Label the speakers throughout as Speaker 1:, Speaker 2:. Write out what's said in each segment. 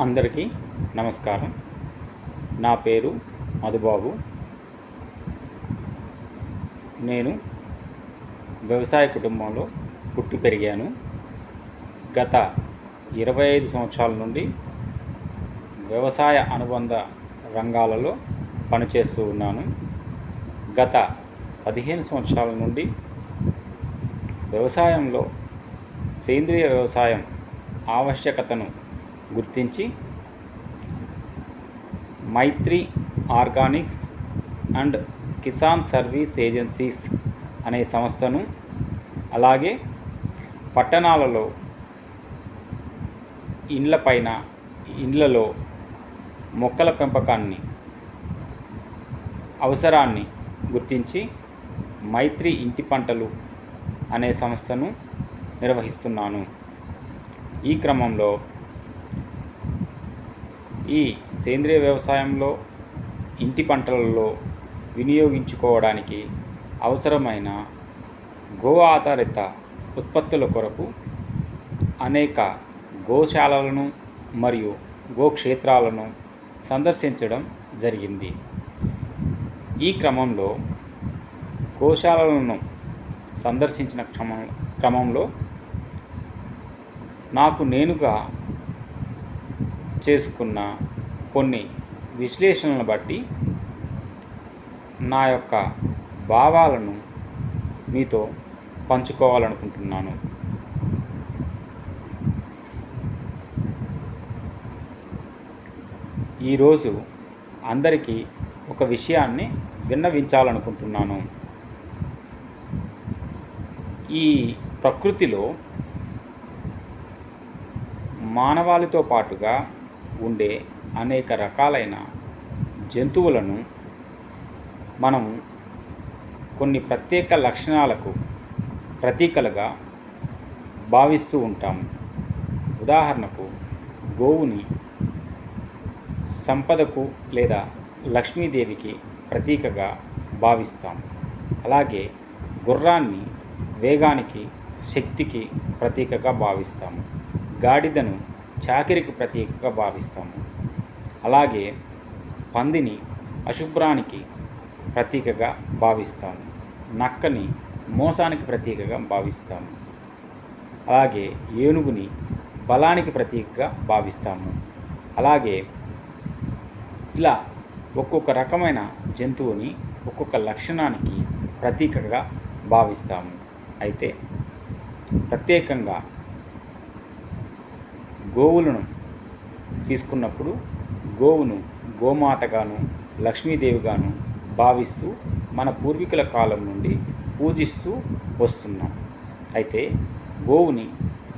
Speaker 1: అందరికీ నమస్కారం. నా పేరు మధుబాబు. నేను వ్యవసాయ కుటుంబంలో పుట్టి పెరిగాను. గత 25 సంవత్సరాల నుండి వ్యవసాయ అనుబంధ రంగాలలో పనిచేస్తూ ఉన్నాను. గత 15 సంవత్సరాల నుండి వ్యవసాయంలో సేంద్రియ వ్యవసాయం ఆవశ్యకతను గుర్తించి Maitri Organics and Kisan Service Agencies అనే సంస్థను, అలాగే పట్టణాలలో ఇండ్లలో మొక్కల పెంపకాన్ని అవసరాన్ని గుర్తించి మైత్రి ఇంటి పంటలు అనే సంస్థను నిర్వహిస్తున్నాను. ఈ క్రమంలో ఈ సేంద్రియ వ్యవసాయంలో ఇంటి పంటలలో వినియోగించుకోవడానికి అవసరమైన గో ఆధారిత ఉత్పత్తుల కొరకు అనేక గోశాలలను మరియు గోక్షేత్రాలను సందర్శించడం జరిగింది. ఈ క్రమంలో గోశాలలను సందర్శించిన క్రమంలో నాకు నేనుగా చేసుకున్న కొన్ని విశ్లేషణలను బట్టి నా యొక్క భావాలను మీతో పంచుకోవాలనుకుంటున్నాను. ఈరోజు అందరికీ ఒక విషయాన్ని విన్నవించాలనుకుంటున్నాను. ఈ ప్రకృతిలో మానవాళితో పాటుగా ఉండే అనేక రకాలైన జంతువులను మనం కొన్ని ప్రత్యేక లక్షణాలకు ప్రతీకలుగా భావిస్తూ ఉంటాము. ఉదాహరణకు గోవుని సంపదకు లేదా లక్ష్మీదేవికి ప్రతీకగా భావిస్తాము. అలాగే గుర్రాన్ని వేగానికి, శక్తికి ప్రతీకగా భావిస్తాము. గాడిదను చాకిరికి ప్రతీకగా భావిస్తాము. అలాగే పందిని అశుభ్రానికి ప్రతీకగా భావిస్తాము. నక్కని మోసానికి ప్రతీకగా భావిస్తాము. అలాగే ఏనుగుని బలానికి ప్రతీకగా భావిస్తాము. అలాగే ఇలా ఒక్కొక్క రకమైన జంతువుని ఒక్కొక్క లక్షణానికి ప్రతీకగా భావిస్తాము. అయితే ప్రత్యేకంగా గోవులను తీసుకున్నప్పుడు గోవును గోమాతగాను, లక్ష్మీదేవిగాను భావిస్తూ మన పూర్వీకుల కాలం నుండి పూజిస్తూ వస్తున్నాం. అయితే గోవుని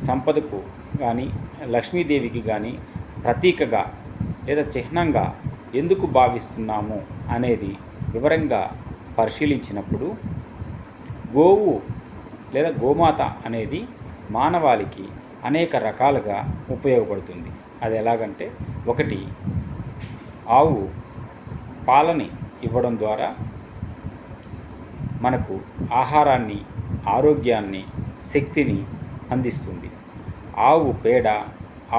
Speaker 1: సంపదకు కానీ, లక్ష్మీదేవికి కానీ ప్రతీకగా లేదా చిహ్నంగా ఎందుకు భావిస్తున్నాము అనేది వివరంగా పరిశీలించినప్పుడు గోవు లేదా గోమాత అనేది మానవాళికి అనేక రకాలుగా ఉపయోగపడుతుంది. అది ఎలాగంటే, ఒకటి, ఆవు పాలని ఇవ్వడం ద్వారా మనకు ఆహారాన్ని, ఆరోగ్యాన్ని, శక్తిని అందిస్తుంది. ఆవు పేడ,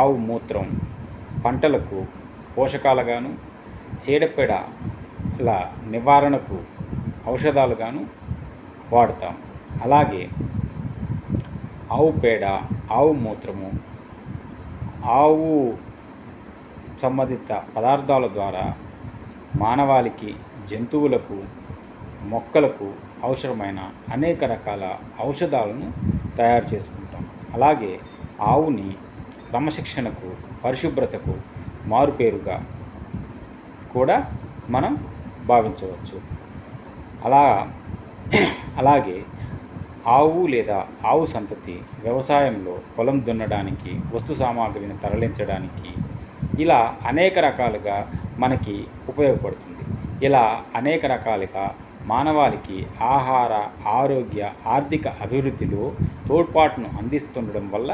Speaker 1: ఆవు మూత్రం పంటలకు పోషకాలుగాను, చీడపీడల నివారణకు ఔషధాలుగాను వాడుతాం. అలాగే ఆవు పేడ, ఆవు మూత్రము, ఆవు సంబంధిత పదార్థాల ద్వారా మానవాళికి, జంతువులకు, మొక్కలకు అవసరమైన అనేక రకాల ఔషధాలను తయారు చేసుకుంటాం. అలాగే ఆవుని క్రమశిక్షణకు, పరిశుభ్రతకు మారుపేరుగా కూడా మనం భావించవచ్చు. అలాగే ఆవు లేదా ఆవు సంతతి వ్యవసాయంలో పొలం దున్నడానికి, వస్తు సామాగ్రిని తరలించడానికి ఇలా అనేక రకాలుగా మనకి ఉపయోగపడుతుంది. ఇలా అనేక రకాలుగా మానవాళికి ఆహార, ఆరోగ్య, ఆర్థిక అభివృద్ధిలో తోడ్పాటును అందిస్తుండడం వల్ల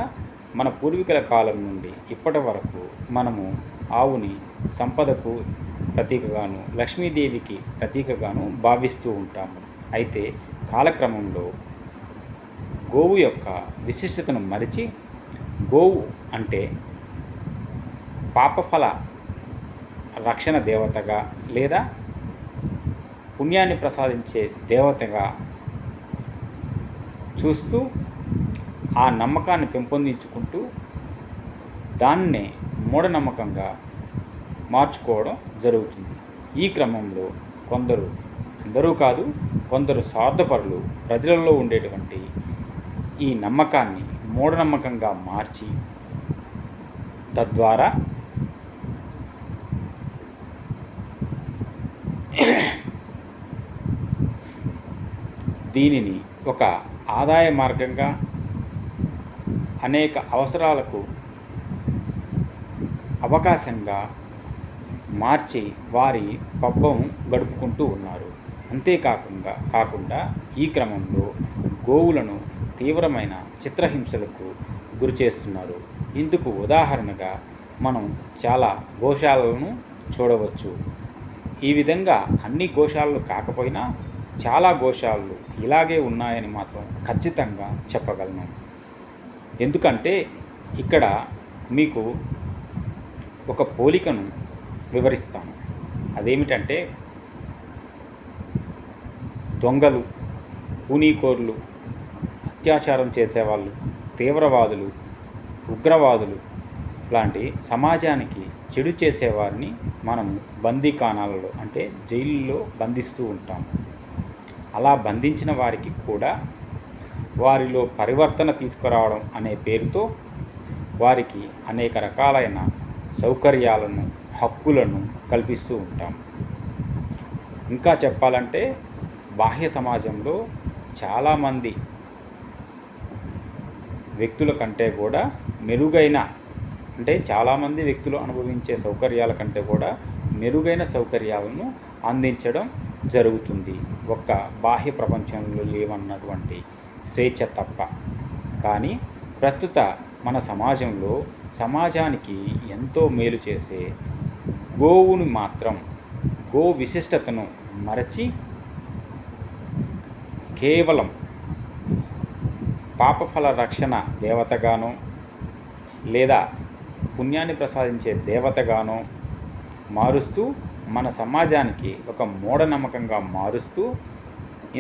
Speaker 1: మన పూర్వీకుల కాలం నుండి ఇప్పటి వరకు మనము ఆవుని సంపదకు ప్రతీకగాను, లక్ష్మీదేవికి ప్రతీకగాను భావిస్తూ ఉంటాము. అయితే కాలక్రమంలో గోవు యొక్క విశిష్టతను మరిచి గోవు అంటే పాపఫల రక్షణ దేవతగా లేదా పుణ్యాన్ని ప్రసాదించే దేవతగా చూస్తూ ఆ నమ్మకాన్ని పెంపొందించుకుంటూ దాన్నే మూఢనమ్మకంగా మార్చుకోవడం జరుగుతుంది. ఈ క్రమంలో కొందరు, అందరూ కాదు, కొందరు స్వార్థపరులు ప్రజలలో ఉండేటువంటి ఈ నమ్మకాన్ని మూఢనమ్మకంగా మార్చి తద్వారా దీనిని ఒక ఆదాయ మార్గంగా అనేక అవసరాలకు అవకాశంగా మార్చి వారి పబ్బం గడుపుకుంటూ ఉన్నారు. కాకుండా ఈ క్రమంలో గోవులను తీవ్రమైన చిత్రహింసలకు గురి చేస్తున్నారు. ఇందుకు ఉదాహరణగా మనం చాలా గోశాలను చూడవచ్చు. ఈ విధంగా అన్ని గోశాలలు కాకపోయినా చాలా గోశాలలు ఇలాగే ఉన్నాయని మాత్రం ఖచ్చితంగా చెప్పగలను. ఎందుకంటే ఇక్కడ మీకు ఒక పోలికను వివరిస్తాను. అదేమిటంటే దొంగలు, కూనీకోర్లు, అత్యాచారం చేసేవాళ్ళు, తీవ్రవాదులు, ఉగ్రవాదులు లాంటి సమాజానికి చెడు చేసేవారిని మనం బందీఖానాలలో అంటే జైలులో బంధిస్తూ ఉంటాం. అలా బంధించిన వారికి కూడా వారిలో పరివర్తన తీసుకురావడం అనే పేరుతో వారికి అనేక రకాలైన సౌకర్యాలను, హక్కులను కల్పిస్తూ ఉంటాం. ఇంకా చెప్పాలంటే బాహ్య సమాజంలో చాలామంది వ్యక్తుల కంటే కూడా మెరుగైన, అంటే చాలామంది వ్యక్తులు అనుభవించే సౌకర్యాల కంటే కూడా మెరుగైన సౌకర్యాలను అందించడం జరుగుతుంది. ఒక్క బాహ్య ప్రపంచంలో లేవన్నటువంటి స్వేచ్ఛ తప్ప. కానీ ప్రస్తుత మన సమాజంలో సమాజానికి ఎంతో మేలు చేసే గోవుని మాత్రం, గో విశిష్టతను మరచి కేవలం పాపఫల రక్షణ దేవతగానో లేదా పుణ్యాన్ని ప్రసాదించే దేవతగానో మారుస్తూ మన సమాజానికి ఒక మూఢనమ్మకంగా మారుస్తూ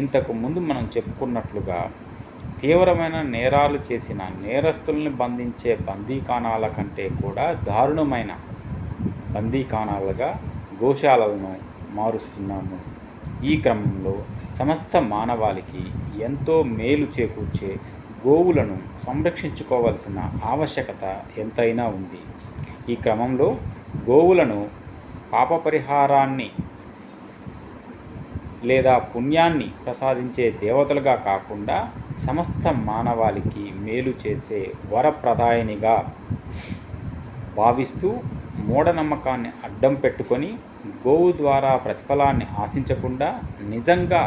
Speaker 1: ఇంతకు ముందు మనం చెప్పుకున్నట్లుగా తీవ్రమైన నేరాలు చేసిన నేరస్తుల్ని బంధించే బందీఖానాల కంటే కూడా దారుణమైన బందీఖానాలుగా గోశాలలను మారుస్తున్నాము. ఈ క్రమంలో సమస్త మానవాళికి ఎంతో మేలు చేకూర్చే గోవులను సంరక్షించుకోవాల్సిన ఆవశ్యకత ఎంతైనా ఉంది. ఈ క్రమంలో గోవులను పాప పరిహారాన్ని లేదా పుణ్యాన్ని ప్రసాదించే దేవతలుగా కాకుండా సమస్త మానవాళికి మేలు చేసే వరప్రదాయనిగా భావిస్తూ మూఢనమ్మకాన్ని అడ్డం పెట్టుకొని గోవు ద్వారా ప్రతిఫలాన్ని ఆశించకుండా నిజంగా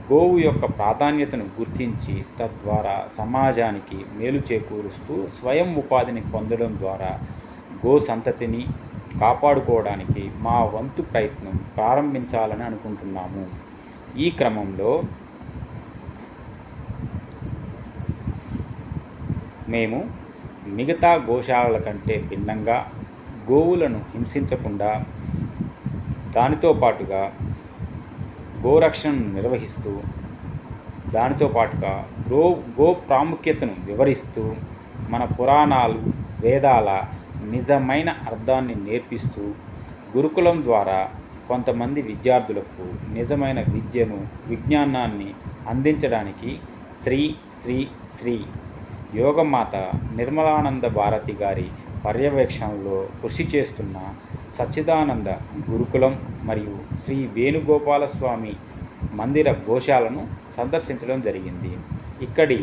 Speaker 1: గోవు యొక్క ప్రాధాన్యతను గుర్తించి తద్వారా సమాజానికి మేలు చేకూరుస్తూ స్వయం ఉపాధిని పొందడం ద్వారా గో సంతతిని కాపాడుకోవడానికి మా వంతు ప్రయత్నం ప్రారంభించాలని అనుకుంటున్నాము. ఈ క్రమంలో మేము మిగతా గోశాలల కంటే భిన్నంగా గోవులను హింసించకుండా దానితో పాటుగా గోరక్షణను నిర్వహిస్తూ దానితో పాటుగా గో ప్రాముఖ్యతను వివరిస్తూ మన పురాణాలు, వేదాల నిజమైన అర్థాన్ని నేర్పిస్తూ గురుకులం ద్వారా కొంతమంది విద్యార్థులకు నిజమైన విద్యను, విజ్ఞానాన్ని అందించడానికి శ్రీ శ్రీ శ్రీ యోగమాత నిర్మలానంద భారతి గారి పర్యవేక్షణలో కృషి చేస్తున్న సచ్చిదానంద గురుకులం మరియు శ్రీ వేణుగోపాలస్వామి మందిర గోశాలను సందర్శించడం జరిగింది. ఇక్కడి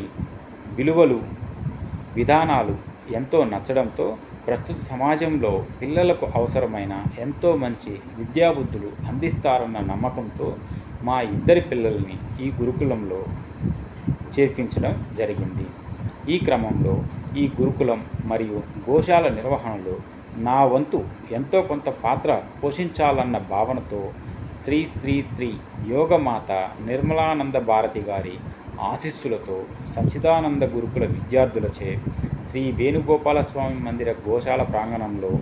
Speaker 1: విలువలు, విధానాలు ఎంతో నచ్చడంతో ప్రస్తుత సమాజంలో పిల్లలకు అవసరమైన ఎంతో మంచి విద్యాబుద్ధులు అందిస్తారన్న నమ్మకంతో మా ఇద్దరి పిల్లల్ని ఈ గురుకులంలో చేర్పించడం జరిగింది. ఈ క్రమంలో ఈ గురుకులం మరియు గోశాల నిర్వహణలో నా వంతు ఎంతో కొంత పాత్ర పోషించాలన్న భావనతో శ్రీ శ్రీ శ్రీ యోగమాత నిర్మలానంద భారతి గారి ఆశీస్సులతో సచ్చిదానంద గురుకుల విద్యార్థులచే శ్రీ వేణుగోపాలస్వామి మందిర గోశాల ప్రాంగణంలో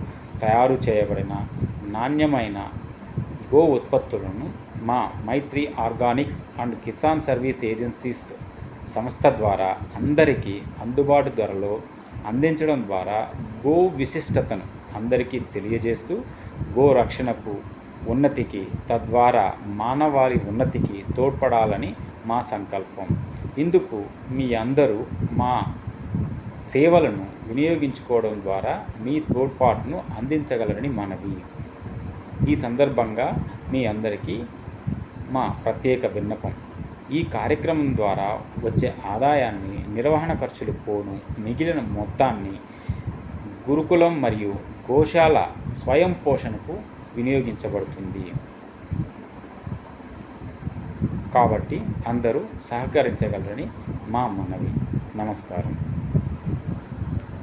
Speaker 1: తయారు చేయబడిన నాణ్యమైన గో ఉత్పత్తులను మా Maitri Organics and Kisan Service Agencies సంస్థ ద్వారా అందరికీ అందుబాటు ధరలో అందించడం ద్వారా గో విశిష్టతను అందరికీ తెలియజేస్తూ గో రక్షణకు ఉన్నతికి తద్వారా మానవాళి ఉన్నతికి తోడ్పడాలని మా సంకల్పం. ఇందుకు మీ అందరూ మా సేవలను వినియోగించుకోవడం ద్వారా మీ తోడ్పాటును అందించగలరని మనవి. ఈ సందర్భంగా మీ అందరికీ మా ప్రత్యేక విన్నపం. ఈ కార్యక్రమం ద్వారా వచ్చే ఆదాయాన్ని నిర్వహణ ఖర్చులు పోను మిగిలిన మొత్తాన్ని గురుకులం మరియు గోశాల స్వయం పోషణకు వినియోగించబడుతుంది. కాబట్టి అందరూ సహకరించగలరని మా మనవి. నమస్కారం.